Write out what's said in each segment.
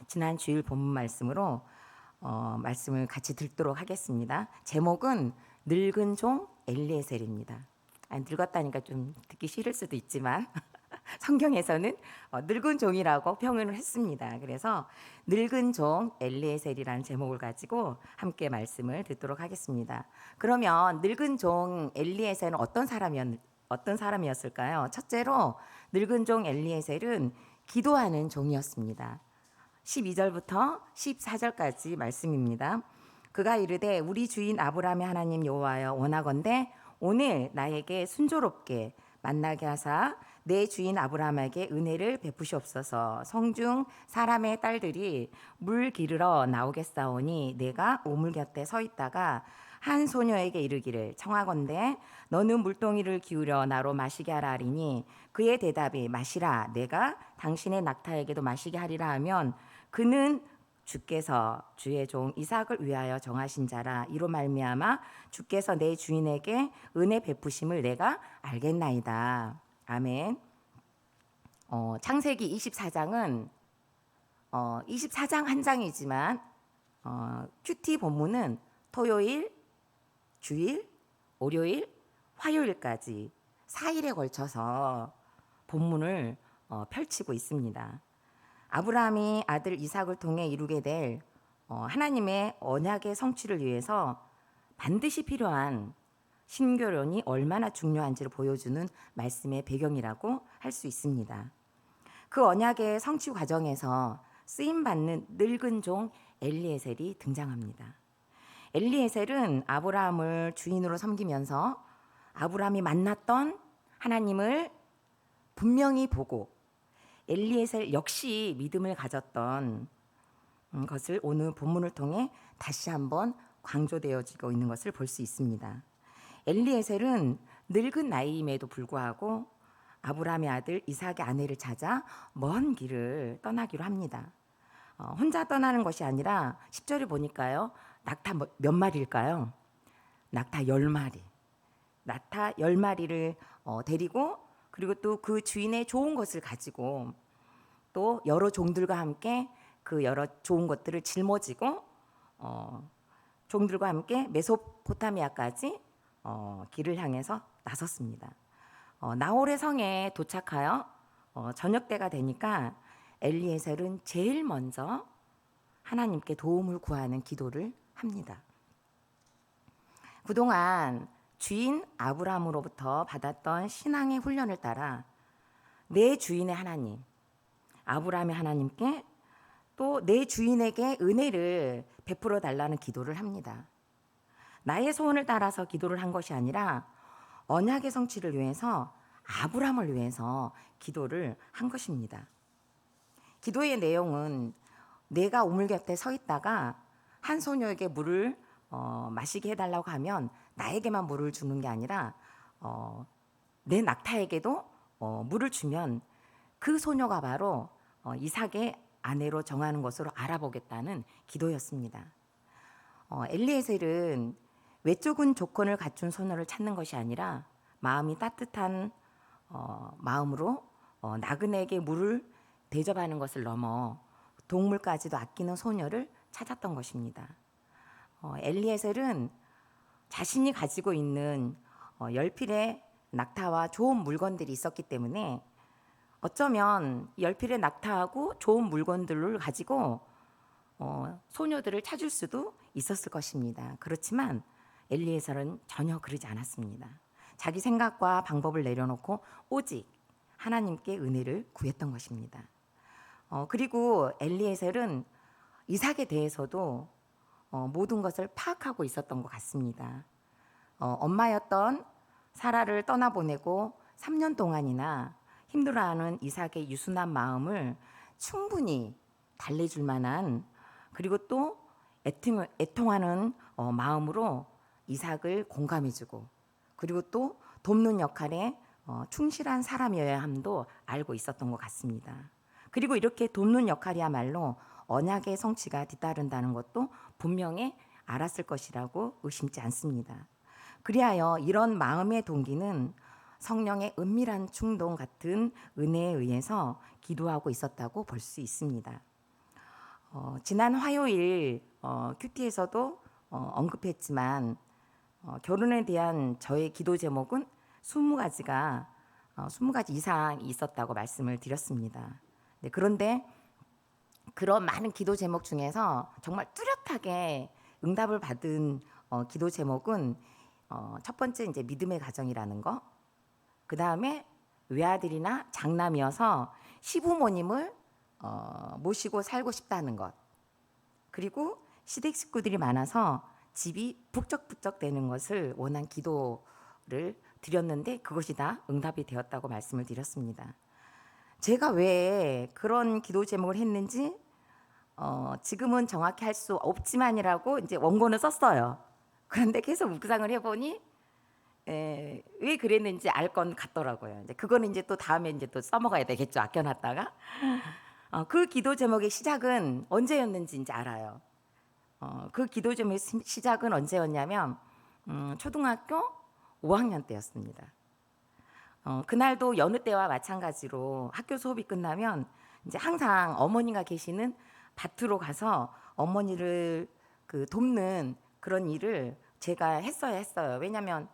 지난 주일 본문 말씀으로 말씀을 같이 듣도록 하겠습니다. 제목은 늙은 종 엘리에셀입니다. 늙었다니까 좀 듣기 싫을 수도 있지만 성경에서는 늙은 종이라고 표현을 했습니다. 그래서 늙은 종 엘리에셀이라는 제목을 가지고 함께 말씀을 듣도록 하겠습니다. 그러면 늙은 종 엘리에셀은 어떤 사람이었을까요? 첫째로 늙은 종 엘리에셀은 기도하는 종이었습니다. 12절부터 14절까지 말씀입니다. 그가 이르되 우리 주인 아브라함의 하나님 여호와여 원하건대 오늘 나에게 순조롭게 만나게 하사 내 주인 아브라함에게 은혜를 베푸시옵소서. 성중 사람의 딸들이 물 기르러 나오겠사오니 내가 우물 곁에 서 있다가 한 소녀에게 이르기를 청하건대 너는 물동이를 기울여 나로 마시게 하라 하리니 그의 대답이 마시라 내가 당신의 낙타에게도 마시게 하리라 하면 그는 주께서 주의 종 이삭을 위하여 정하신 자라 이로 말미암아 주께서 내 주인에게 은혜 베푸심을 내가 알겠나이다. 아멘. 창세기 24장은 24장 한 장이지만 큐티 본문은 토요일, 주일, 월요일, 화요일까지 4일에 걸쳐서 본문을 펼치고 있습니다. 아브라함이 아들 이삭을 통해 이루게 될 하나님의 언약의 성취를 위해서 반드시 필요한 신교론이 얼마나 중요한지를 보여주는 말씀의 배경이라고 할 수 있습니다. 그 언약의 성취 과정에서 쓰임받는 늙은 종 엘리에셀이 등장합니다. 엘리에셀은 아브라함을 주인으로 섬기면서 아브라함이 만났던 하나님을 분명히 보고 엘리에셀 역시 믿음을 가졌던 것을 오늘 본문을 통해 다시 한번 강조되어지고 있는 것을 볼 수 있습니다. 엘리에셀은 늙은 나이임에도 불구하고 아브라함의 아들 이삭의 아내를 찾아 먼 길을 떠나기로 합니다. 혼자 떠나는 것이 아니라 10절을 보니까요. 낙타 몇 마리일까요? 낙타 10마리. 낙타 10마리를 데리고 그리고 또 그 주인의 좋은 것을 가지고 또 여러 종들과 함께 그 여러 좋은 것들을 짊어지고 종들과 함께 메소포타미아까지 길을 향해서 나섰습니다. 나홀의 성에 도착하여 저녁 때가 되니까 엘리에셀은 제일 먼저 하나님께 도움을 구하는 기도를 합니다. 그동안 주인 아브라함으로부터 받았던 신앙의 훈련을 따라 내 주인의 하나님, 아브라함의 하나님께 또 내 주인에게 은혜를 베풀어 달라는 기도를 합니다. 나의 소원을 따라서 기도를 한 것이 아니라 언약의 성취를 위해서 아브라함을 위해서 기도를 한 것입니다. 기도의 내용은 내가 우물 곁에 서 있다가 한 소녀에게 물을 마시게 해달라고 하면 나에게만 물을 주는 게 아니라 내 낙타에게도 물을 주면 그 소녀가 바로 이삭의 아내로 정하는 것으로 알아보겠다는 기도였습니다. 엘리에셀은 외적인 조건을 갖춘 소녀를 찾는 것이 아니라 마음이 따뜻한 마음으로 나그네에게 물을 대접하는 것을 넘어 동물까지도 아끼는 소녀를 찾았던 것입니다. 엘리에셀은 자신이 가지고 있는 열필의 낙타와 좋은 물건들이 있었기 때문에 어쩌면 열필의 낙타하고 좋은 물건들을 가지고 소녀들을 찾을 수도 있었을 것입니다. 그렇지만 엘리에셀은 전혀 그러지 않았습니다. 자기 생각과 방법을 내려놓고 오직 하나님께 은혜를 구했던 것입니다. 그리고 엘리에셀은 이삭에 대해서도 모든 것을 파악하고 있었던 것 같습니다. 엄마였던 사라를 떠나보내고 3년 동안이나 힘들어하는 이삭의 유순한 마음을 충분히 달래줄 만한 그리고 또 애통하는 마음으로 이삭을 공감해주고 그리고 또 돕는 역할에 충실한 사람이어야 함도 알고 있었던 것 같습니다. 그리고 이렇게 돕는 역할이야말로 언약의 성취가 뒤따른다는 것도 분명히 알았을 것이라고 의심치 않습니다. 그리하여 이런 마음의 동기는 성령의 은밀한 충동 같은 은혜에 의해서 기도하고 있었다고 볼 수 있습니다. 지난 화요일 큐티에서도 언급했지만 결혼에 대한 저의 기도 제목은 20가지 이상 있었다고 말씀을 드렸습니다. 네, 그런데 그런 많은 기도 제목 중에서 정말 뚜렷하게 응답을 받은 기도 제목은 첫 번째 이제 믿음의 가정이라는 거, 그 다음에 외아들이나 장남이어서 시부모님을 모시고 살고 싶다는 것, 그리고 시댁 식구들이 많아서 집이 북적북적 되는 것을 원한 기도를 드렸는데 그것이 다 응답이 되었다고 말씀을 드렸습니다. 제가 왜 그런 기도 제목을 했는지 지금은 정확히 할 수 없지만이라고 이제 원고는 썼어요. 그런데 계속 묵상을 해보니 왜 그랬는지 알 건 같더라고요. 이제 그거는 이제 또 다음에 이제 또 써먹어야 되겠죠. 아껴놨다가 그 기도 제목의 시작은 언제였는지 이제 알아요. 그 기도 제목의 시작은 언제였냐면 초등학교 5학년 때였습니다. 그날도 여느 때와 마찬가지로 학교 수업이 끝나면 이제 항상 어머니가 계시는 밭으로 가서 어머니를 돕는 그런 일을 제가 했어요. 왜냐하면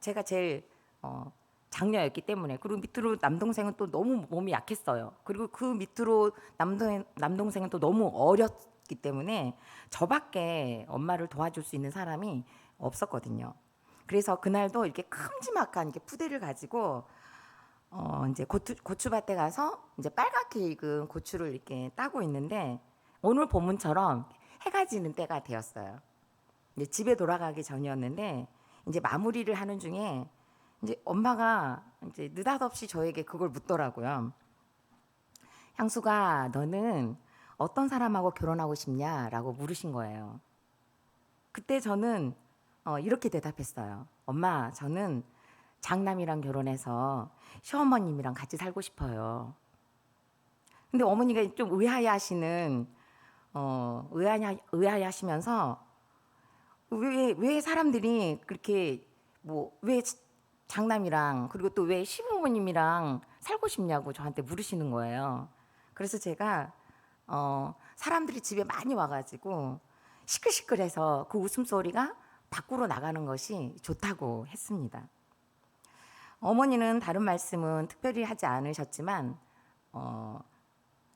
제가 제일 장녀였기 때문에. 그리고 밑으로 남동생은 또 너무 몸이 약했어요. 그리고 그 밑으로 남동생은 또 너무 어렸기 때문에 저밖에 엄마를 도와줄 수 있는 사람이 없었거든요. 그래서 그날도 이렇게 큼지막한 이렇게 푸대를 가지고 이제 고추밭에 가서 이제 빨갛게 익은 고추를 이렇게 따고 있는데 오늘 본문처럼 해가 지는 때가 되었어요. 이제 집에 돌아가기 전이었는데 이제 마무리를 하는 중에 이제 엄마가 이제 느닷없이 저에게 그걸 묻더라고요. 향수가 너는 어떤 사람하고 결혼하고 싶냐라고 물으신 거예요. 그때 저는 이렇게 대답했어요. 엄마, 저는 장남이랑 결혼해서 시어머님이랑 같이 살고 싶어요. 근데 어머니가 좀 의아해하시면서 왜 사람들이 그렇게 왜 장남이랑 그리고 또 왜 시부모님이랑 살고 싶냐고 저한테 물으시는 거예요. 그래서 제가 사람들이 집에 많이 와가지고 시끌시끌해서 그 웃음소리가 밖으로 나가는 것이 좋다고 했습니다. 어머니는 다른 말씀은 특별히 하지 않으셨지만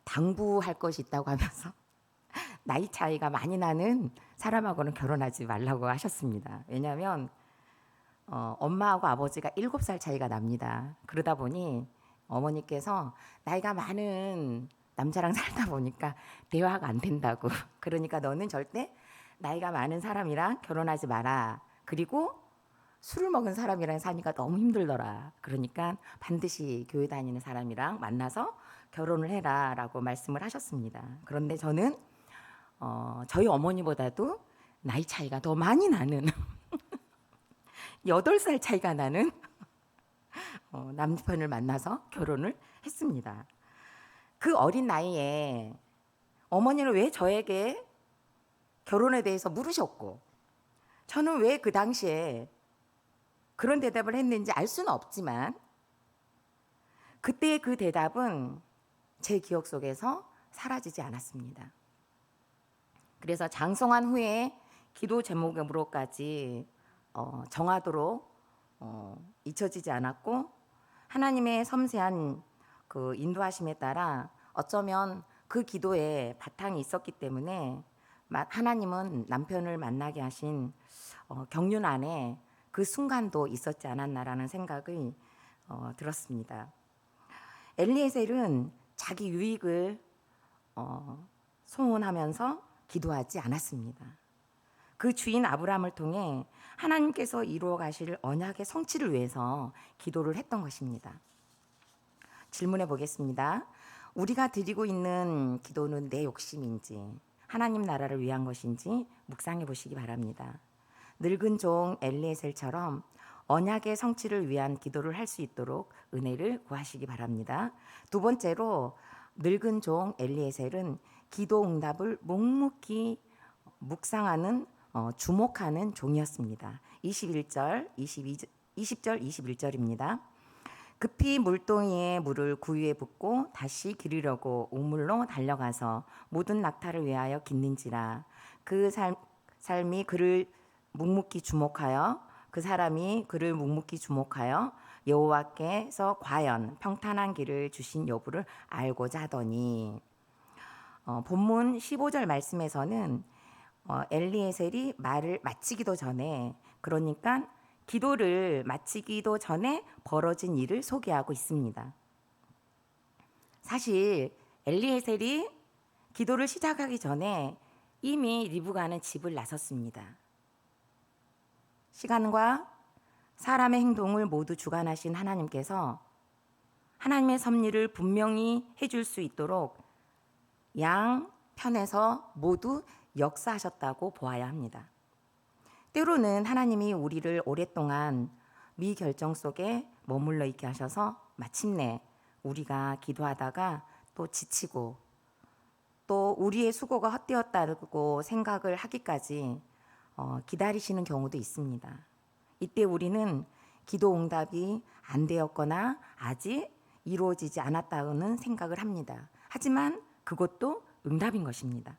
당부할 것이 있다고 하면서 나이 차이가 많이 나는 사람하고는 결혼하지 말라고 하셨습니다. 왜냐하면 엄마하고 아버지가 7살 차이가 납니다. 그러다 보니 어머니께서 나이가 많은 남자랑 살다 보니까 대화가 안 된다고. 그러니까 너는 절대 나이가 많은 사람이랑 결혼하지 마라. 그리고 술을 먹은 사람이랑 사니까 너무 힘들더라. 그러니까 반드시 교회 다니는 사람이랑 만나서 결혼을 해라 라고 말씀을 하셨습니다. 그런데 저는 저희 어머니보다도 나이 차이가 더 많이 나는 8살 차이가 나는 남편을 만나서 결혼을 했습니다. 그 어린 나이에 어머니는 왜 저에게 결혼에 대해서 물으셨고 저는 왜 그 당시에 그런 대답을 했는지 알 수는 없지만 그때의 그 대답은 제 기억 속에서 사라지지 않았습니다. 그래서 장성한 후에 기도 제목으로까지 정하도록 잊혀지지 않았고 하나님의 섬세한 그 인도하심에 따라 어쩌면 그 기도에 바탕이 있었기 때문에 하나님은 남편을 만나게 하신 경륜 안에 그 순간도 있었지 않았나라는 생각이 들었습니다. 엘리에셀은 자기 유익을 소원하면서 기도하지 않았습니다. 그 주인 아브라함을 통해 하나님께서 이루어 가실 언약의 성취를 위해서 기도를 했던 것입니다. 질문해 보겠습니다. 우리가 드리고 있는 기도는 내 욕심인지 하나님 나라를 위한 것인지 묵상해 보시기 바랍니다. 늙은 종 엘리에셀처럼 언약의 성취를 위한 기도를 할 수 있도록 은혜를 구하시기 바랍니다. 두 번째로 늙은 종 엘리에셀은 기도 응답을 묵묵히 묵상하는 주목하는 종이었습니다. 20절 21절입니다. 급히 물동이에 물을 구유에 붓고 다시 기르려고 우물로 달려가서 모든 낙타를 위하여 깃는지라. 그 삶이 그를 묵묵히 주목하여 그 사람이 그를 묵묵히 주목하여 여호와께서 과연 평탄한 길을 주신 여부를 알고자 하더니. 본문 15절 말씀에서는 엘리에셀이 말을 마치기도 전에, 그러니까 기도를 마치기도 전에 벌어진 일을 소개하고 있습니다. 사실 엘리에셀이 기도를 시작하기 전에 이미 리브가는 집을 나섰습니다. 시간과 사람의 행동을 모두 주관하신 하나님께서 하나님의 섭리를 분명히 해줄 수 있도록 양 편에서 모두 역사하셨다고 보아야 합니다. 때로는 하나님이 우리를 오랫동안 미결정 속에 머물러 있게 하셔서 마침내 우리가 기도하다가 또 지치고 또 우리의 수고가 헛되었다고 생각을 하기까지 기다리시는 경우도 있습니다. 이때 우리는 기도 응답이 안 되었거나 아직 이루어지지 않았다는 생각을 합니다. 하지만 그것도 응답인 것입니다.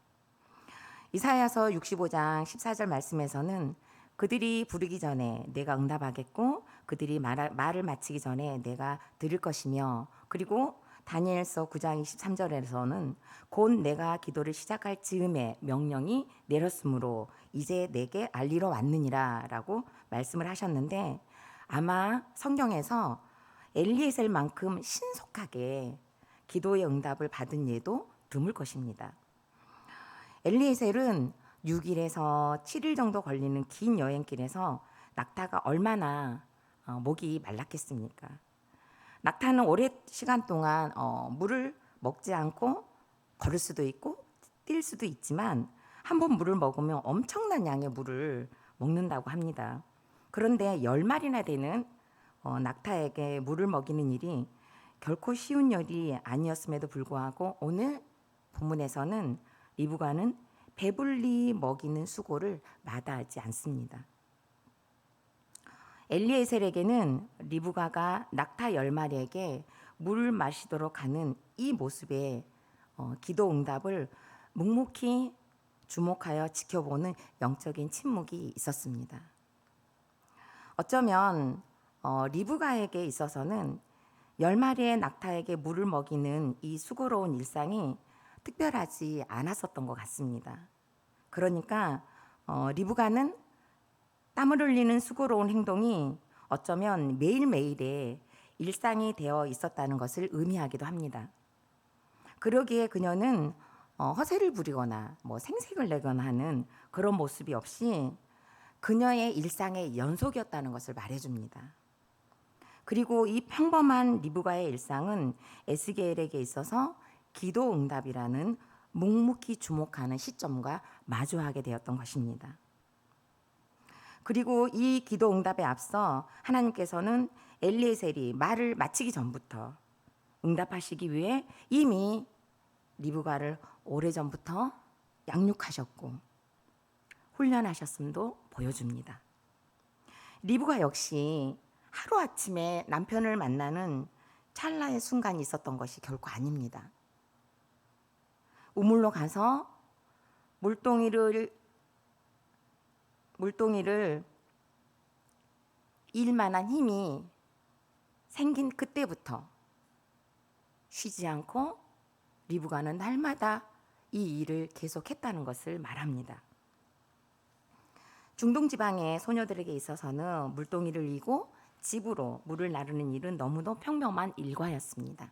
이사야서 65장 14절 말씀에서는 그들이 부르기 전에 내가 응답하겠고 그들이 말을 마치기 전에 내가 들을 것이며, 그리고 다니엘서 9장 23절에서는 곧 내가 기도를 시작할 즈음에 명령이 내렸으므로 이제 내게 알리러 왔느니라 라고 말씀을 하셨는데, 아마 성경에서 엘리에셀만큼 신속하게 기도의 응답을 받은 예도 드물 것입니다. 엘리에셀은 6일에서 7일 정도 걸리는 긴 여행길에서 낙타가 얼마나 목이 말랐겠습니까? 낙타는 오랜 시간 동안 물을 먹지 않고 걸을 수도 있고 뛸 수도 있지만 한 번 물을 먹으면 엄청난 양의 물을 먹는다고 합니다. 그런데 10마리나 되는 낙타에게 물을 먹이는 일이 결코 쉬운 일이 아니었음에도 불구하고 오늘 본문에서는 리브가는 배불리 먹이는 수고를 마다하지 않습니다. 엘리에셀에게는 리브가가 낙타 10마리에게 물을 마시도록 하는 이 모습에 기도 응답을 묵묵히 주목하여 지켜보는 영적인 침묵이 있었습니다. 어쩌면 리브가에게 있어서는 10마리의 낙타에게 물을 먹이는 이 수고로운 일상이 특별하지 않았었던 것 같습니다. 그러니까 리브가는 땀을 흘리는 수고로운 행동이 어쩌면 매일매일의 일상이 되어 있었다는 것을 의미하기도 합니다. 그러기에 그녀는 허세를 부리거나 생색을 내거나 하는 그런 모습이 없이 그녀의 일상의 연속이었다는 것을 말해줍니다. 그리고 이 평범한 리브가의 일상은 에스겔에게 있어서 기도 응답이라는 묵묵히 주목하는 시점과 마주하게 되었던 것입니다. 그리고 이 기도 응답에 앞서 하나님께서는 엘리에셀이 말을 마치기 전부터 응답하시기 위해 이미 리브가를 오래전부터 양육하셨고 훈련하셨음도 보여줍니다. 리브가 역시 하루아침에 남편을 만나는 찰나의 순간이 있었던 것이 결코 아닙니다. 우물로 가서 물동이를 일 만한 힘이 생긴 그때부터 쉬지 않고 리브가는 날마다 이 일을 계속했다는 것을 말합니다. 중동 지방의 소녀들에게 있어서는 물동이를 이고 집으로 물을 나르는 일은 너무도 평범한 일과였습니다.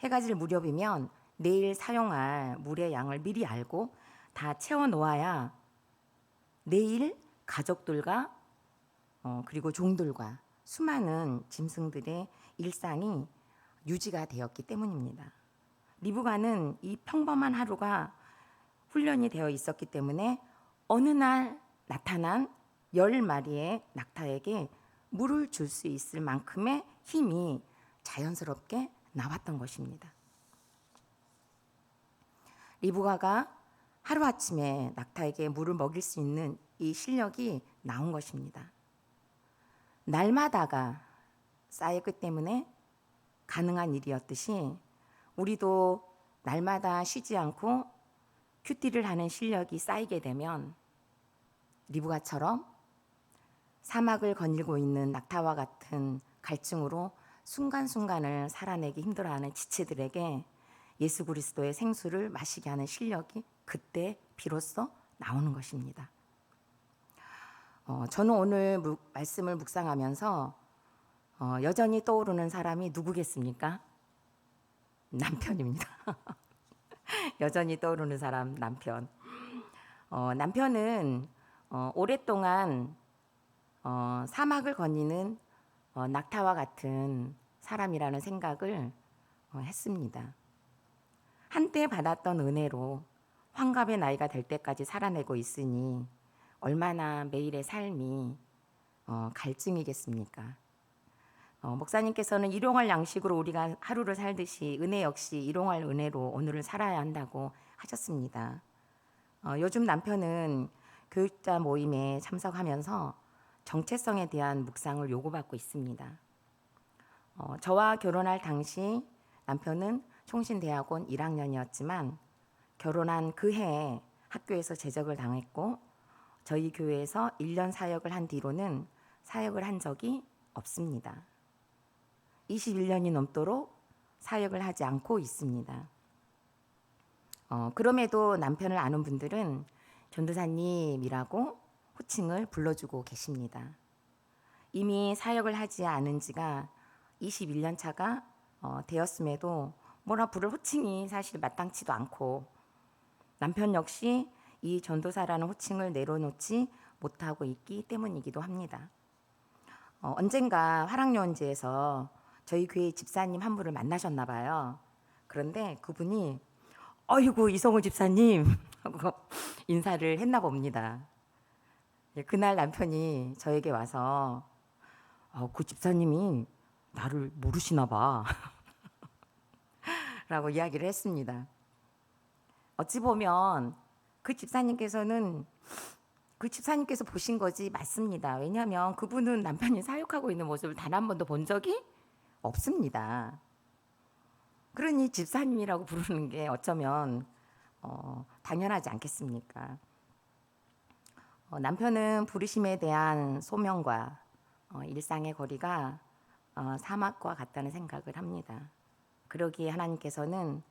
해가 질 무렵이면 내일 사용할 물의 양을 미리 알고 다 채워 놓아야 내일 가족들과 그리고 종들과 수많은 짐승들의 일상이 유지가 되었기 때문입니다. 리브가는 이 평범한 하루가 훈련이 되어 있었기 때문에 어느 날 나타난 10마리의 낙타에게 물을 줄 수 있을 만큼의 힘이 자연스럽게 나왔던 것입니다. 리브가가 하루아침에 낙타에게 물을 먹일 수 있는 이 실력이 나온 것입니다. 날마다가 쌓였기 때문에 가능한 일이었듯이 우리도 날마다 쉬지 않고 큐티를 하는 실력이 쌓이게 되면 리브가처럼 사막을 거닐고 있는 낙타와 같은 갈증으로 순간순간을 살아내기 힘들어하는 지체들에게 예수 그리스도의 생수를 마시게 하는 실력이 그때 비로소 나오는 것입니다. 저는 오늘 말씀을 묵상하면서 여전히 떠오르는 사람이 누구겠습니까? 남편입니다. 여전히 떠오르는 사람 남편. 남편은 오랫동안 사막을 거니는 낙타와 같은 사람이라는 생각을 했습니다. 한때 받았던 은혜로 환갑의 나이가 될 때까지 살아내고 있으니 얼마나 매일의 삶이 갈증이겠습니까? 목사님께서는 일용할 양식으로 우리가 하루를 살듯이 은혜 역시 일용할 은혜로 오늘을 살아야 한다고 하셨습니다. 요즘 남편은 교육자 모임에 참석하면서 정체성에 대한 묵상을 요구받고 있습니다. 저와 결혼할 당시 남편은 총신대학원 1학년이었지만 결혼한 그 해에 학교에서 제적을 당했고 저희 교회에서 1년 사역을 한 뒤로는 사역을 한 적이 없습니다. 21년이 넘도록 사역을 하지 않고 있습니다. 그럼에도 남편을 아는 분들은 전도사님이라고 호칭을 불러주고 계십니다. 이미 사역을 하지 않은 지가 21년 차가 되었음에도 뭐라 부를 호칭이 사실 마땅치도 않고 남편 역시 이 전도사라는 호칭을 내려놓지 못하고 있기 때문이기도 합니다. 언젠가 화랑연지에서 저희 교회 집사님 한 분을 만나셨나 봐요. 그런데 그분이 어이구 이성우 집사님 하고 인사를 했나 봅니다. 그날 남편이 저에게 와서 그 집사님이 나를 모르시나 봐 라고 이야기를 했습니다. 어찌 보면 그 집사님께서 보신 거지 맞습니다. 왜냐하면 그분은 남편이 사역하고 있는 모습을 단 한 번도 본 적이 없습니다. 그러니 집사님이라고 부르는 게 어쩌면 당연하지 않겠습니까? 남편은 부르심에 대한 소명과 일상의 거리가 사막과 같다는 생각을 합니다. 그러기에 하나님께서는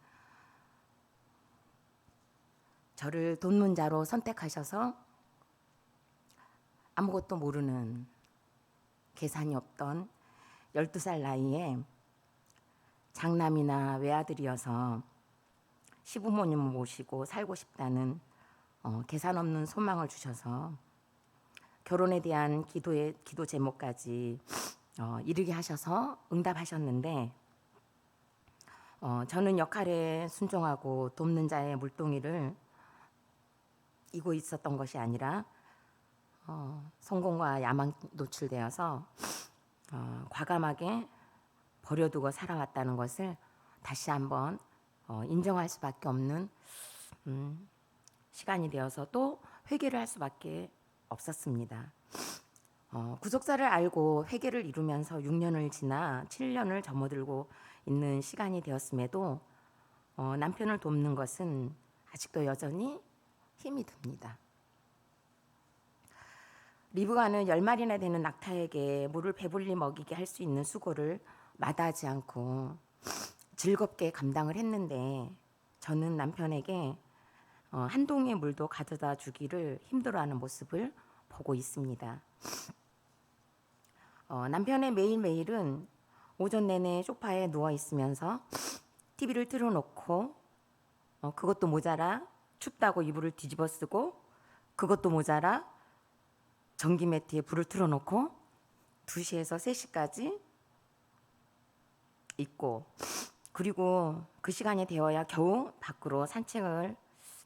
저를 돈문자로 선택하셔서 아무것도 모르는 계산이 없던 12살 나이에 장남이나 외아들이어서 시부모님을 모시고 살고 싶다는 계산 없는 소망을 주셔서 결혼에 대한 기도 제목까지 이르게 하셔서 응답하셨는데 저는 역할에 순종하고 돕는 자의 물동이를 이고 있었던 것이 아니라 성공과 야망 노출되어서 과감하게 버려두고 살아왔다는 것을 다시 한번 인정할 수밖에 없는 시간이 되어서 또 회개를 할 수밖에 없었습니다. 구속사를 알고 회개를 이루면서 6년을 지나 7년을 접어들고 있는 시간이 되었음에도 남편을 돕는 것은 아직도 여전히 힘이 듭니다. 리브가는 10마리나 되는 낙타에게 물을 배불리 먹이게 할 수 있는 수고를 마다하지 않고 즐겁게 감당을 했는데 저는 남편에게 한 동의 물도 가져다 주기를 힘들어하는 모습을 보고 있습니다. 남편의 매일매일은 오전 내내 소파에 누워 있으면서 TV를 틀어놓고 그것도 모자라 춥다고 이불을 뒤집어 쓰고 그것도 모자라 전기 매트에 불을 틀어놓고 2시에서 3시까지 있고 그리고 그 시간이 되어야 겨우 밖으로 산책을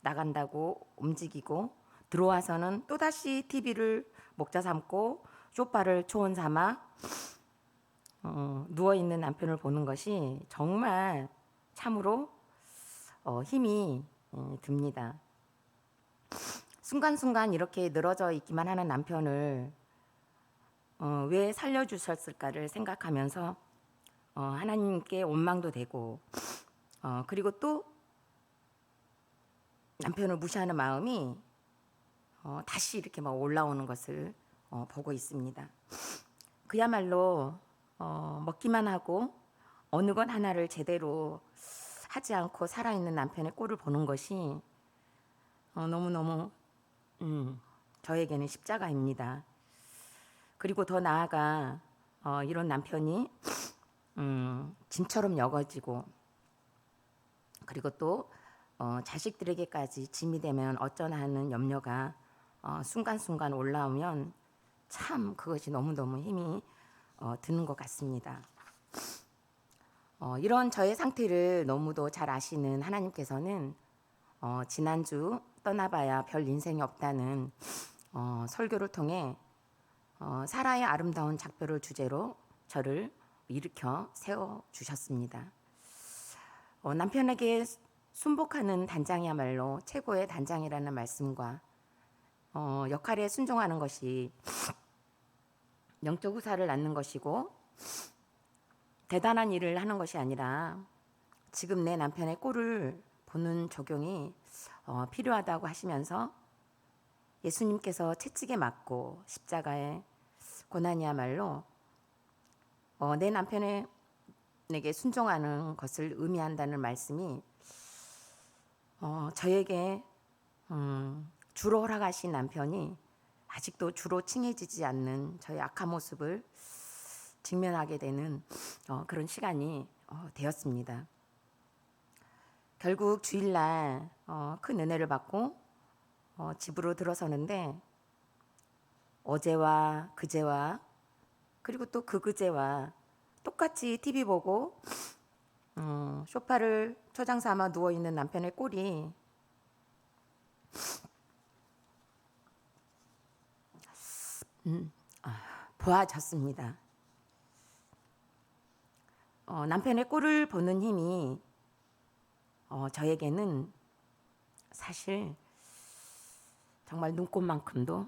나간다고 움직이고 들어와서는 또다시 TV를 목자 삼고 소파를 초원 삼아 누워있는 남편을 보는 것이 정말 참으로 힘이 듭니다. 순간순간 이렇게 늘어져 있기만 하는 남편을 왜 살려주셨을까를 생각하면서 하나님께 원망도 되고 그리고 또 남편을 무시하는 마음이 다시 이렇게 막 올라오는 것을 보고 있습니다. 그야말로 먹기만 하고 어느 것 하나를 제대로 하지 않고 살아있는 남편의 꼴을 보는 것이 너무너무 저에게는 십자가입니다. 그리고 더 나아가 이런 남편이 짐처럼 여겨지고 그리고 또 자식들에게까지 짐이 되면 어쩌나 하는 염려가 순간순간 올라오면 참 그것이 너무너무 힘이 드는 것 같습니다. 이런 저의 상태를 너무도 잘 아시는 하나님께서는 지난주 떠나봐야 별 인생이 없다는 설교를 통해 사라의 아름다운 작별을 주제로 저를 일으켜 세워주셨습니다. 남편에게 순복하는 단장이야말로 최고의 단장이라는 말씀과 역할에 순종하는 것이 영적 후사를 낳는 것이고 대단한 일을 하는 것이 아니라 지금 내 남편의 꼴을 보는 적용이 필요하다고 하시면서 예수님께서 채찍에 맞고 십자가의 고난이야말로 내 남편에게 순종하는 것을 의미한다는 말씀이 저에게 주로 허락하신 남편이 아직도 주로 칭해지지 않는 저의 악한 모습을 직면하게 되는 그런 시간이 되었습니다. 결국 주일날 큰 은혜를 받고 집으로 들어서는데 어제와 그제와 그리고 또 그제와 똑같이 TV 보고 소파를 초장 삼아 누워있는 남편의 꼴이 보아졌습니다. 남편의 꼴을 보는 힘이 저에게는 사실 정말 눈꼽만큼도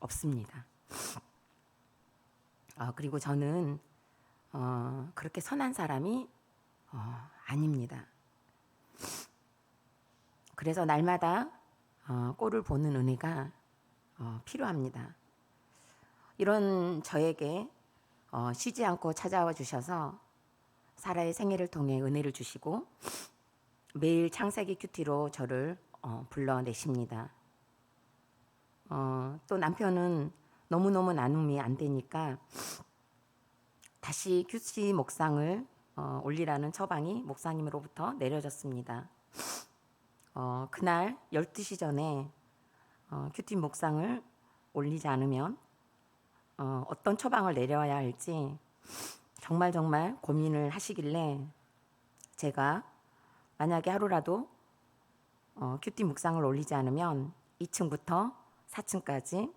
없습니다. 그리고 저는 그렇게 선한 사람이 아닙니다. 그래서 날마다 꼴을 보는 은혜가 필요합니다. 이런 저에게 쉬지 않고 찾아와 주셔서 사라의 생애를 통해 은혜를 주시고 매일 창세기 큐티로 저를 불러내십니다. 또 남편은 너무너무 나눔이 안 되니까 다시 큐티 목상을 올리라는 처방이 목사님으로부터 내려졌습니다. 그날 12시 전에 큐티 목상을 올리지 않으면 어떤 처방을 내려야 할지 정말 고민을 하시길래 제가 만약에 하루라도 큐티 묵상을 올리지 않으면 2층부터 4층까지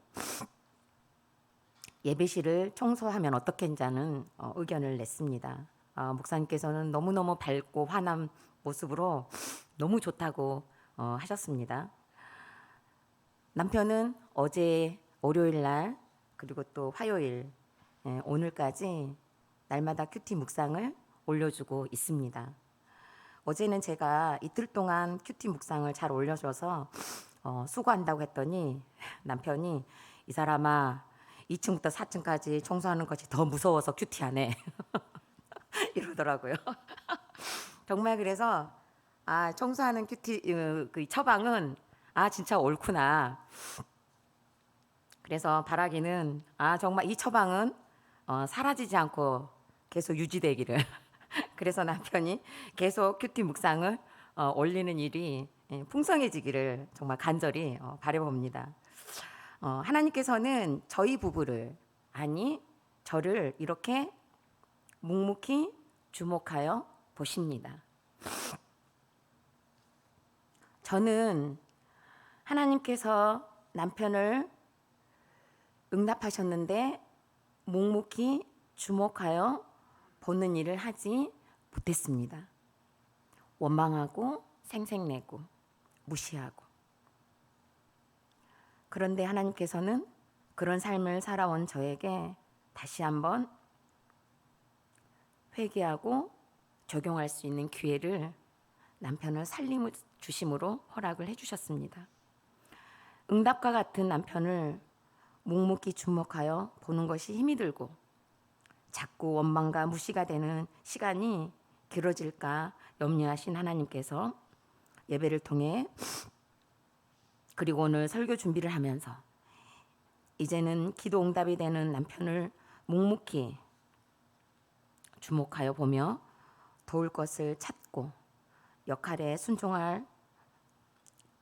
예배실을 청소하면 어떻겠냐는 의견을 냈습니다. 목사님께서는 너무너무 밝고 환한 모습으로 너무 좋다고 하셨습니다. 남편은 어제 월요일 날 그리고 또 화요일 오늘까지 날마다 큐티 묵상을 올려주고 있습니다. 어제는 제가 이틀 동안 큐티 묵상을 잘 올려줘서 수고한다고 했더니 남편이 이 사람아 2층부터 4층까지 청소하는 것이 더 무서워서 큐티하네 이러더라고요. 정말 그래서 청소하는 큐티 그 처방은 진짜 옳구나. 그래서 바라기는 정말 이 처방은 사라지지 않고 계속 유지되기를. 그래서 남편이 계속 큐티 묵상을 올리는 일이 풍성해지기를 정말 간절히 바라봅니다. 하나님께서는 저희 부부를 저를 이렇게 묵묵히 주목하여 보십니다. 저는 하나님께서 남편을 응답하셨는데 묵묵히 주목하여 보는 일을 하지 못했습니다. 원망하고 생색내고 무시하고. 그런데 하나님께서는 그런 삶을 살아온 저에게 다시 한번 회개하고 적용할 수 있는 기회를 남편을 살림 주심으로 허락을 해주셨습니다. 응답과 같은 남편을 묵묵히 주목하여 보는 것이 힘이 들고 자꾸 원망과 무시가 되는 시간이 길어질까 염려하신 하나님께서 예배를 통해 그리고 오늘 설교 준비를 하면서 이제는 기도 응답이 되는 남편을 묵묵히 주목하여 보며 도울 것을 찾고 역할에 순종할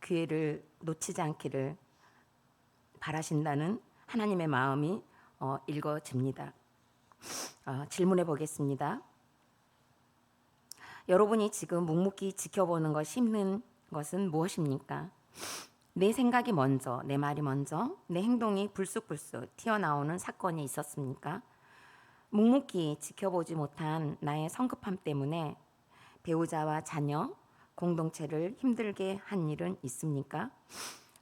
기회를 놓치지 않기를 바라신다는 하나님의 마음이 읽어집니다. 질문해 보겠습니다. 여러분이 지금 묵묵히 지켜보는 것이 힘든 것은 무엇입니까? 내 생각이 먼저, 내 말이 먼저, 내 행동이 불쑥불쑥 튀어나오는 사건이 있었습니까? 묵묵히 지켜보지 못한 나의 성급함 때문에 배우자와 자녀, 공동체를 힘들게 한 일은 있습니까?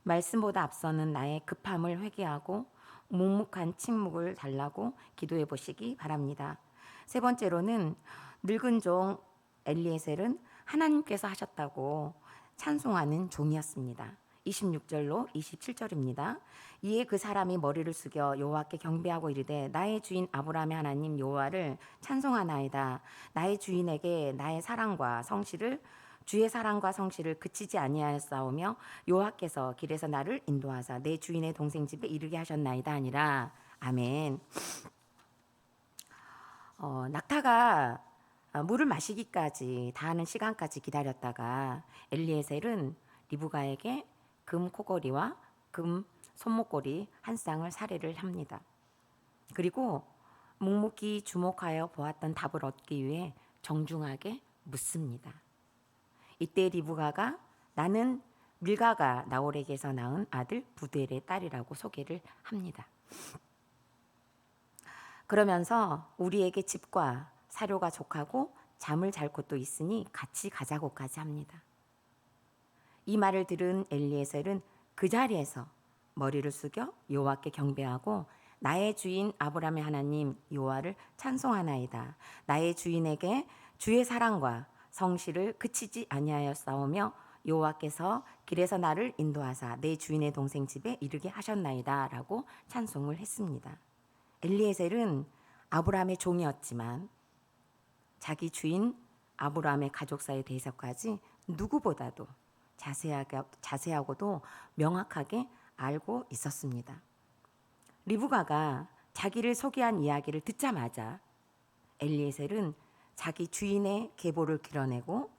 말씀보다 앞서는 나의 급함을 회개하고 묵묵한 침묵을 달라고 기도해 보시기 바랍니다. 세 번째로는 늙은 종 엘리에셀은 하나님께서 하셨다고 찬송하는 종이었습니다. 26절로 27절입니다. 이에 그 사람이 머리를 숙여 여호와께 경배하고 이르되 나의 주인 아브라함의 하나님 여호와를 찬송하나이다. 나의 주인에게 나의 사랑과 성실을 주의 사랑과 성실을 그치지 아니하였사오며 여호와께서 길에서 나를 인도하사 내 주인의 동생 집에 이르게 하셨나이다 하니라. 아멘. 낙타가 물을 마시기까지 다하는 시간까지 기다렸다가 엘리에셀은 리브가에게 금 코걸이와 금 손목걸이 한 쌍을 살해를 합니다. 그리고 묵묵히 주목하여 보았던 답을 얻기 위해 정중하게 묻습니다. 이때 리브가가 나는 밀가가 나홀에게서 낳은 아들 부두엘의 딸이라고 소개를 합니다. 그러면서 우리에게 집과 사료가 족하고 잠을 잘 곳도 있으니 같이 가자고까지 합니다. 이 말을 들은 엘리에셀은 그 자리에서 머리를 숙여 여호와께 경배하고 나의 주인 아브라함의 하나님 여호와를 찬송하나이다. 나의 주인에게 주의 사랑과 성실을 그치지 아니하였사오며 여호와께서 길에서 나를 인도하사 내 주인의 동생 집에 이르게 하셨나이다 라고 찬송을 했습니다. 엘리에셀은 아브라함의 종이었지만 자기 주인 아브라함의 가족사에 대해서까지 누구보다도 자세하고도 명확하게 알고 있었습니다. 리브가가 자기를 소개한 이야기를 듣자마자 엘리에셀은 자기 주인의 계보를 길어내고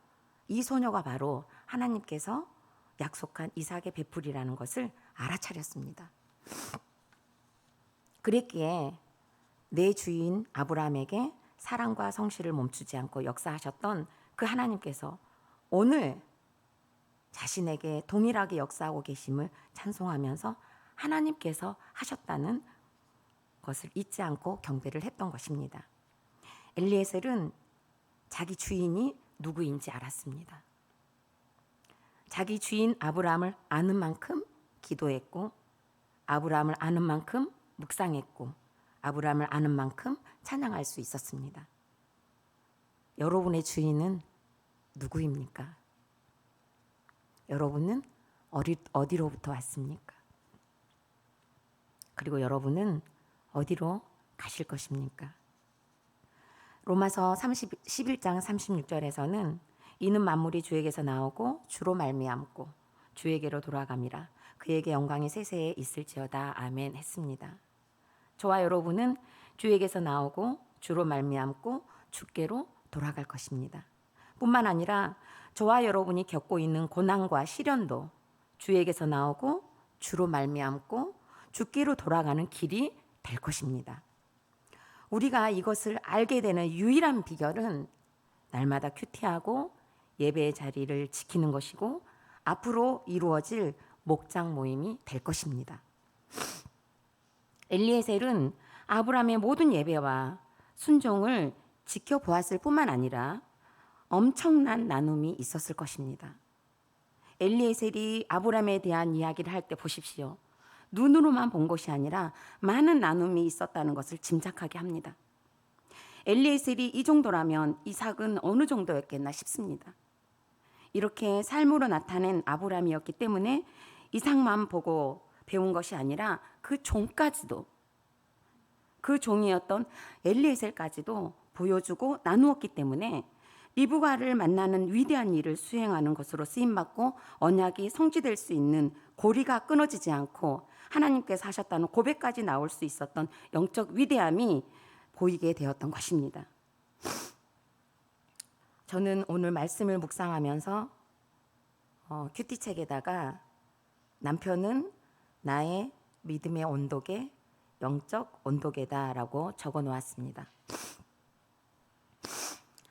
이 소녀가 바로 하나님께서 약속한 이삭의 배풀이라는 것을 알아차렸습니다. 그랬기에 내 주인 아브라함에게 사랑과 성실을 멈추지 않고 역사하셨던 그 하나님께서 오늘 자신에게 동일하게 역사하고 계심을 찬송하면서 하나님께서 하셨다는 것을 잊지 않고 경배를 했던 것입니다. 엘리에셀은 자기 주인이 누구인지 알았습니다. 자기 주인 아브라함을 아는 만큼 기도했고 아브라함을 아는 만큼 묵상했고 아브라함을 아는 만큼 찬양할 수 있었습니다. 여러분의 주인은 누구입니까? 여러분은 어디로부터 왔습니까? 그리고 여러분은 어디로 가실 것입니까? 로마서 11장 36절에서는 이는 만물이 주에게서 나오고 주로 말미암고 주에게로 돌아감이라 그에게 영광이 세세에 있을지어다 아멘 했습니다. 저와 여러분은 주에게서 나오고 주로 말미암고 주께로 돌아갈 것입니다. 뿐만 아니라 저와 여러분이 겪고 있는 고난과 시련도 주에게서 나오고 주로 말미암고 주께로 돌아가는 길이 될 것입니다. 우리가 이것을 알게 되는 유일한 비결은 날마다 큐티하고 예배의 자리를 지키는 것이고 앞으로 이루어질 목장 모임이 될 것입니다. 엘리에셀은 아브라함의 모든 예배와 순종을 지켜보았을 뿐만 아니라 엄청난 나눔이 있었을 것입니다. 엘리에셀이 아브라함에 대한 이야기를 할 때 보십시오. 눈으로만 본 것이 아니라 많은 나눔이 있었다는 것을 짐작하게 합니다. 엘리에셀이 이 정도라면 이삭은 어느 정도였겠나 싶습니다. 이렇게 삶으로 나타낸 아브라함이었기 때문에 이삭만 보고 배운 것이 아니라 그 종까지도, 그 종이었던 엘리에셀까지도 보여주고 나누었기 때문에 리브가를 만나는 위대한 일을 수행하는 것으로 쓰임받고 언약이 성취될 수 있는 고리가 끊어지지 않고 하나님께서 하셨다는 고백까지 나올 수 있었던 영적 위대함이 보이게 되었던 것입니다. 저는 오늘 말씀을 묵상하면서 큐티책에다가 남편은 나의 믿음의 온도계, 영적 온도계다라고 적어 놓았습니다.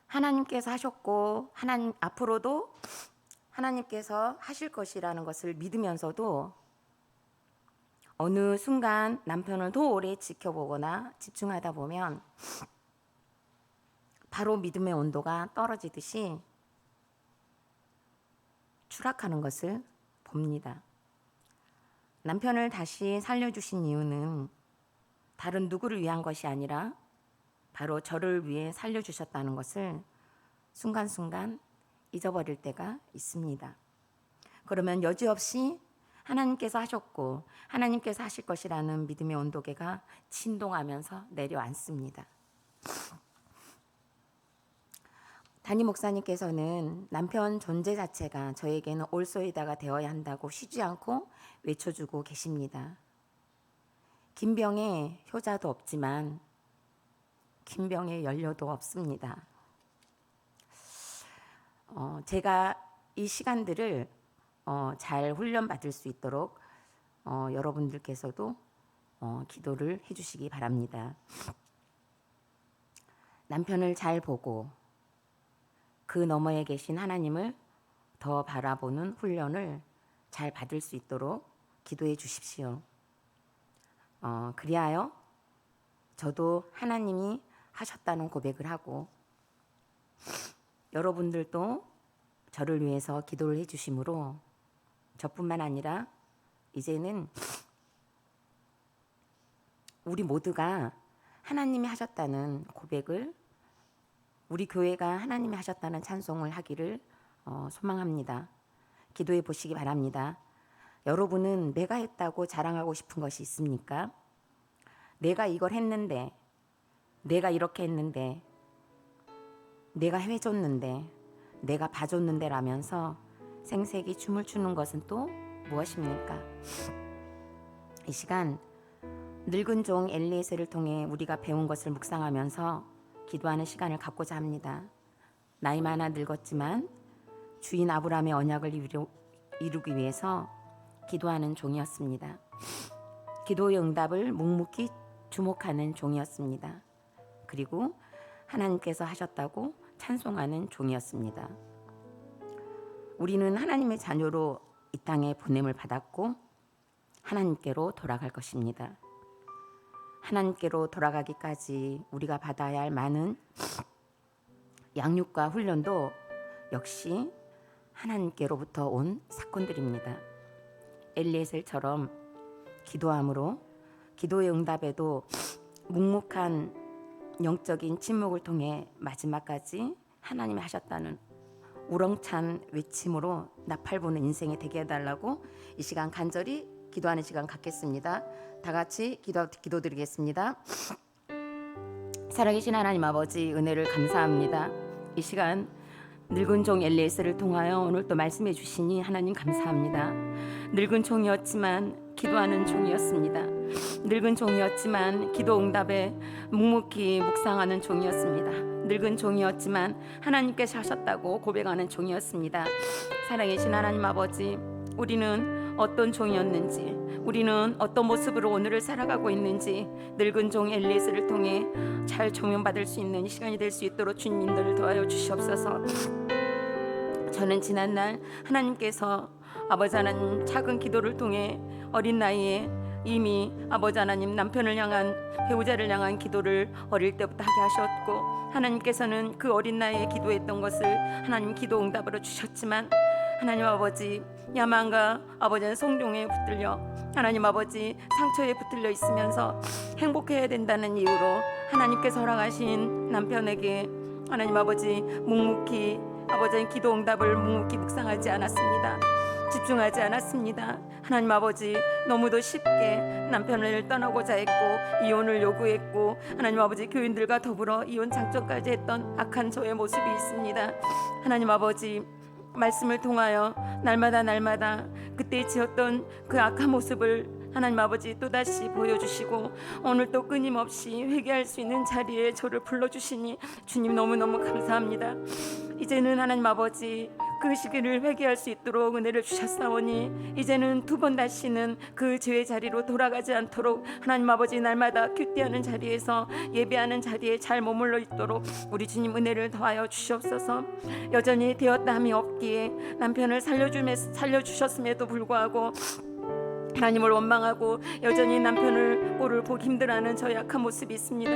하나님께서 하셨고 앞으로도 하나님께서 하실 것이라는 것을 믿으면서도 어느 순간 남편을 더 오래 지켜보거나 집중하다 보면 바로 믿음의 온도가 떨어지듯이 추락하는 것을 봅니다. 남편을 다시 살려주신 이유는 다른 누구를 위한 것이 아니라 바로 저를 위해 살려주셨다는 것을 순간순간 잊어버릴 때가 있습니다. 그러면 여지없이 하나님께서 하셨고 하나님께서 하실 것이라는 믿음의 온도계가 진동하면서 내려앉습니다. 담임 목사님께서는 남편 존재 자체가 저에게는 올소이다가 되어야 한다고 쉬지 않고 외쳐주고 계십니다. 긴 병에 효자도 없지만 긴 병에 연료도 없습니다. 제가 이 시간들을 잘 훈련받을 수 있도록 여러분들께서도 기도를 해주시기 바랍니다. 남편을 잘 보고 그 너머에 계신 하나님을 더 바라보는 훈련을 잘 받을 수 있도록 기도해 주십시오. 그리하여 저도 하나님이 하셨다는 고백을 하고 여러분들도 저를 위해서 기도를 해 주심으로 저뿐만 아니라 이제는 우리 모두가 하나님이 하셨다는 고백을, 우리 교회가 하나님이 하셨다는 찬송을 하기를 소망합니다. 기도해 보시기 바랍니다. 여러분은 내가 했다고 자랑하고 싶은 것이 있습니까? 내가 이걸 했는데, 내가 이렇게 했는데, 내가 해줬는데, 내가 봐줬는데 라면서 생색이 춤을 추는 것은 또 무엇입니까? 이 시간 늙은 종 엘리에셀을 통해 우리가 배운 것을 묵상하면서 기도하는 시간을 갖고자 합니다. 나이 많아 늙었지만 주인 아브라함의 언약을 이루기 위해서 기도하는 종이었습니다. 기도의 응답을 묵묵히 주목하는 종이었습니다. 그리고 하나님께서 하셨다고 찬송하는 종이었습니다. 우리는 하나님의 자녀로 이 땅에 보냄을 받았고 하나님께로 돌아갈 것입니다. 하나님께로 돌아가기까지 우리가 받아야 할 많은 양육과 훈련도 역시 하나님께로부터 온 사건들입니다. 엘리에셀처럼 기도함으로 기도의 응답에도 묵묵한 영적인 침묵을 통해 마지막까지 하나님이 하셨다는 우렁찬 외침으로 나팔부는 인생이 되게 해달라고 이 시간 간절히 기도하는 시간 갖겠습니다. 다 같이 기도드리겠습니다. 살아계신 하나님 아버지, 은혜를 감사합니다. 이 시간 늙은 종 엘리에셀을 통하여 오늘 또 말씀해 주시니 하나님 감사합니다. 늙은 종이었지만 기도하는 종이었습니다. 늙은 종이었지만 기도 응답에 묵묵히 묵상하는 종이었습니다. 늙은 종이었지만 하나님께서 하셨다고 고백하는 종이었습니다. 살아계신 하나님 아버지, 우리는 어떤 종이었는지, 우리는 어떤 모습으로 오늘을 살아가고 있는지 늙은 종 엘리에셀을 통해 잘 조명받을 수 있는 이 시간이 될 수 있도록 주님들 도와여 주시옵소서. 저는 지난날 하나님께서 아버지 하나님 작은 기도를 통해 어린 나이에 이미 아버지 하나님 남편을 향한, 배우자를 향한 기도를 어릴 때부터 하게 하셨고 하나님께서는 그 어린 나이에 기도했던 것을 하나님 기도 응답으로 주셨지만 하나님 아버지, 야만과 아버지는 성종에 붙들려 하나님 아버지 상처에 붙들려 있으면서 행복해야 된다는 이유로 하나님께서 허락하신 남편에게 하나님 아버지 묵묵히 아버지는 기도 응답을 묵묵히 묵상하지 않았습니다. 집중하지 않았습니다. 하나님 아버지 너무도 쉽게 남편을 떠나고자 했고 이혼을 요구했고 하나님 아버지 교인들과 더불어 이혼 작전까지 했던 악한 저의 모습이 있습니다. 하나님 아버지 말씀을 통하여 날마다 그때 지었던 그 악한 모습을 하나님 아버지 또다시 보여주시고 오늘 또 끊임없이 회개할 수 있는 자리에 저를 불러주시니 주님 너무너무 감사합니다. 이제는 하나님 아버지 그 시기를 회개할 수 있도록 은혜를 주셨사오니 이제는 두 번 다시는 그 죄의 자리로 돌아가지 않도록 하나님 아버지 날마다 큐티하는 자리에서 예배하는 자리에 잘 머물러 있도록 우리 주님 은혜를 더하여 주시옵소서. 여전히 되었다함이 없기에 남편을 살려주셨음에도 불구하고 하나님을 원망하고 여전히 남편을 꼴을 보기 힘들어하는 저의 약한 모습이 있습니다.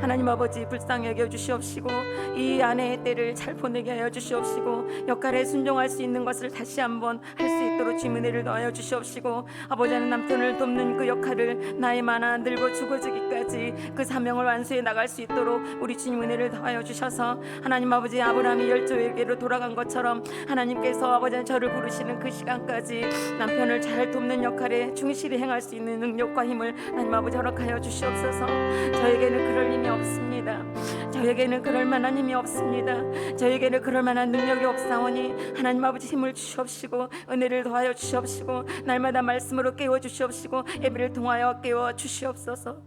하나님 아버지 불쌍히 여겨 주시옵시고 이 아내의 때를 잘 보내게 하여 주시옵시고 역할에 순종할 수 있는 것을 다시 한번 할 수 있도록 주님 은혜를 더하여 주시옵시고 아버지는 남편을 돕는 그 역할을 나이 많아 늙어 죽어지기까지 그 사명을 완수해 나갈 수 있도록 우리 주님 은혜를 더하여 주셔서 하나님 아버지 아브라함이 열조에게로 돌아간 것처럼 하나님께서 아버지 저를 부르시는 그 시간까지 남편을 잘 돕는 역할에 충실히 행할 수 있는 능력과 힘을 하나님 아버지 허락하여 주시옵소서. 저에게는 그럴 힘이 없습니다. 저에게는 그럴 만한 힘이 없습니다. 저에게는 그럴 만한 능력이 없사오니 하나님 아버지 힘을 주시옵시고 은혜를 더하여 주시옵시고 날마다 말씀으로 깨워 주시옵시고 예배를 통하여 깨워 주시옵소서.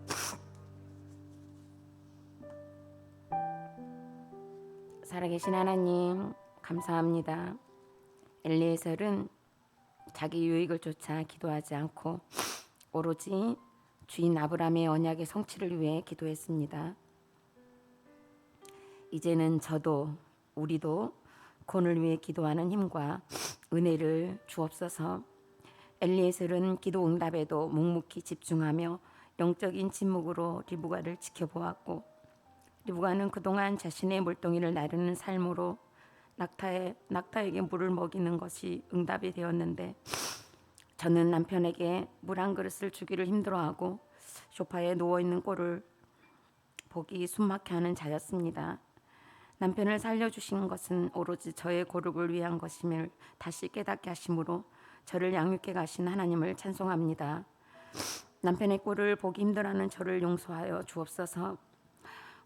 살아계신 하나님 감사합니다. 엘리에셀은 자기 유익을 쫓아 기도하지 않고 오로지 주인 아브라함의 언약의 성취를 위해 기도했습니다. 이제는 저도 우리도 권을 위해 기도하는 힘과 은혜를 주옵소서. 엘리에셀은 기도 응답에도 묵묵히 집중하며 영적인 침묵으로 리브가를 지켜보았고 리브가는 그동안 자신의 물동이를 나르는 삶으로 낙타에게 물을 먹이는 것이 응답이 되었는데 저는 남편에게 물 한 그릇을 주기를 힘들어하고 소파에 누워있는 꼴을 보기 숨막혀 하는 자였습니다. 남편을 살려주신 것은 오로지 저의 고룩을 위한 것임을 다시 깨닫게 하심으로 저를 양육해 가신 하나님을 찬송합니다. 남편의 꼴을 보기 힘들어하는 저를 용서하여 주옵소서.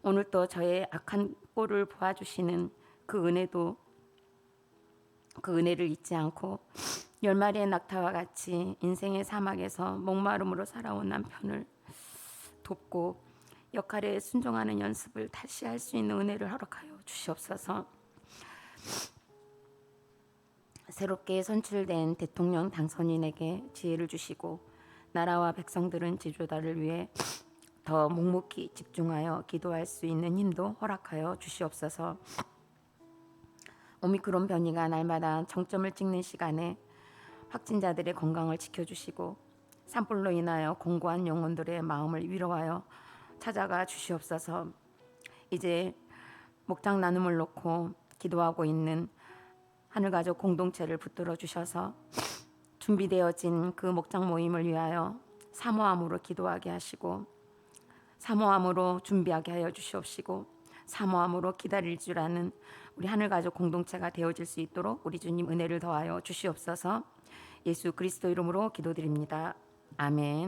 오늘 또 저의 악한 꼴을 보아주시는 그 은혜를 잊지 않고 10마리의 낙타와 같이 인생의 사막에서 목마름으로 살아온 남편을 돕고 역할에 순종하는 연습을 다시 할 수 있는 은혜를 허락하여 주시옵소서. 새롭게 선출된 대통령 당선인에게 지혜를 주시고 나라와 백성들은 지도자를 위해 더 묵묵히 집중하여 기도할 수 있는 힘도 허락하여 주시옵소서. 오미크론 변이가 날마다 정점을 찍는 시간에 확진자들의 건강을 지켜주시고 산불로 인하여 공고한 영혼들의 마음을 위로하여 찾아가 주시옵소서. 이제 목장 나눔을 놓고 기도하고 있는 하늘가족 공동체를 붙들어 주셔서 준비되어진 그 목장 모임을 위하여 사모함으로 기도하게 하시고 사모함으로 준비하게 하여 주시옵시고 사모함으로 기다릴 줄 아는 우리 하늘가족 공동체가 되어질 수 있도록 우리 주님 은혜를 더하여 주시옵소서. 예수 그리스도 이름으로 기도드립니다. 아멘.